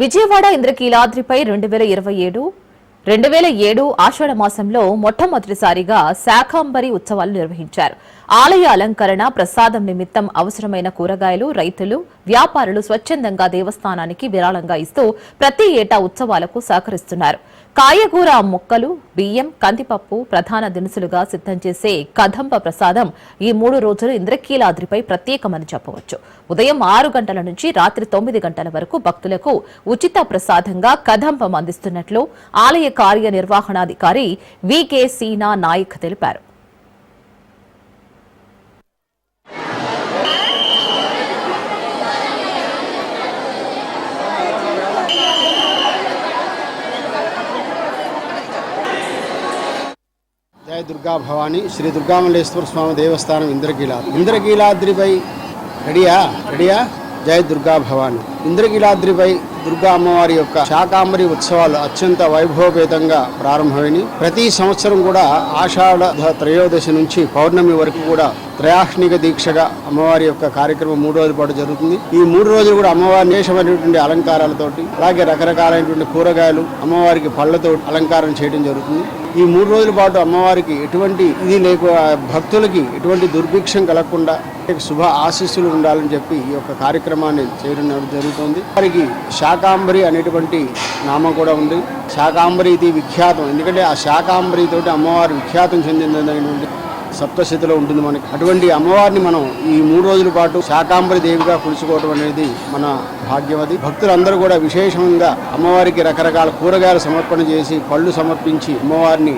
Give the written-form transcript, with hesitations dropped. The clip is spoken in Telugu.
విజయవాడ ఇంద్రకీలాద్రిపై 2007 ఆషాఢ మాసంలో మొట్టమొదటిసారిగా శాకాంబరి ఉత్సవాలు నిర్వహించారు. ఆలయ అలంకరణ, ప్రసాదం నిమిత్తం అవసరమైన కూరగాయలు రైతులు, వ్యాపారులు స్వచ్ఛందంగా దేవస్థానానికి విరాళంగా ఇస్తూ ప్రతి ఏటా ఉత్సవాలకు సహకరిస్తున్నారు. కాయగూర మొక్కలు, బియ్యం, కందిపప్పు ప్రధాన దినుసులుగా సిద్ధం చేసే కదంబ ప్రసాదం ఈ 3 రోజులు ఇంద్రకీలాద్రిపై ప్రత్యేకమని చెప్పవచ్చు. ఉదయం 6 గంటల నుంచి రాత్రి 9 గంటల వరకు భక్తులకు ఉచిత ప్రసాదంగా కదంబం అందిస్తున్నట్లు ఆలయ కార్యనిర్వహణాధికారి వికే సీనా నాయక్ తెలిపారు. జయ దుర్గా భవాని శ్రీ దుర్గామల్లేశ్వర స్వామి దేవస్థానం ఇంద్రకీలాద్రిపై రెడియా జయ దుర్గా భవాని. ఇంద్రకీలాద్రిపై దుర్గా అమ్మవారి యొక్క శాకాంబరి ఉత్సవాలు అత్యంత వైభవపేతంగా ప్రారంభమైనవి. ప్రతి సంవత్సరం కూడా ఆషాఢ త్రయోదశి నుంచి పౌర్ణమి వరకు కూడా త్రయాష్నిక దీక్షగా అమ్మవారి యొక్క కార్యక్రమం 3 రోజుల పాటు జరుగుతుంది. ఈ 3 రోజులు కూడా అమ్మవారి విశేషమైనటువంటి అలంకారాలతోటి, అలాగే రకరకాలైనటువంటి కూరగాయలు, అమ్మవారికి పళ్లతో అలంకారం చేయడం జరుగుతుంది. ఈ 3 రోజుల పాటు అమ్మవారికి ఎటువంటి భక్తులకి ఎటువంటి దుర్భిక్షం కలగకుండా శుభ ఆశీస్సులు ఉండాలని చెప్పి ఈ యొక్క కార్యక్రమాన్ని చేయడం జరుగుతుంది. వారికి శాకాంబరి అనేటువంటి నామం కూడా ఉంది. శాకాంబరి ఇది విఖ్యాతం, ఎందుకంటే ఆ శాకాంబరి తోటి అమ్మవారు విఖ్యాతం చెందినటువంటి సప్తశతిలో ఉంటుంది మనకి. అటువంటి అమ్మవారిని మనం ఈ 3 రోజుల పాటు శాకాంబరి దేవిగా కొలుచుకోవడం అనేది మన భాగ్యం. అది భక్తులందరూ కూడా విశేషంగా అమ్మవారికి రకరకాల కూరగాయలు సమర్పణ చేసి, పళ్ళు సమర్పించి అమ్మవారిని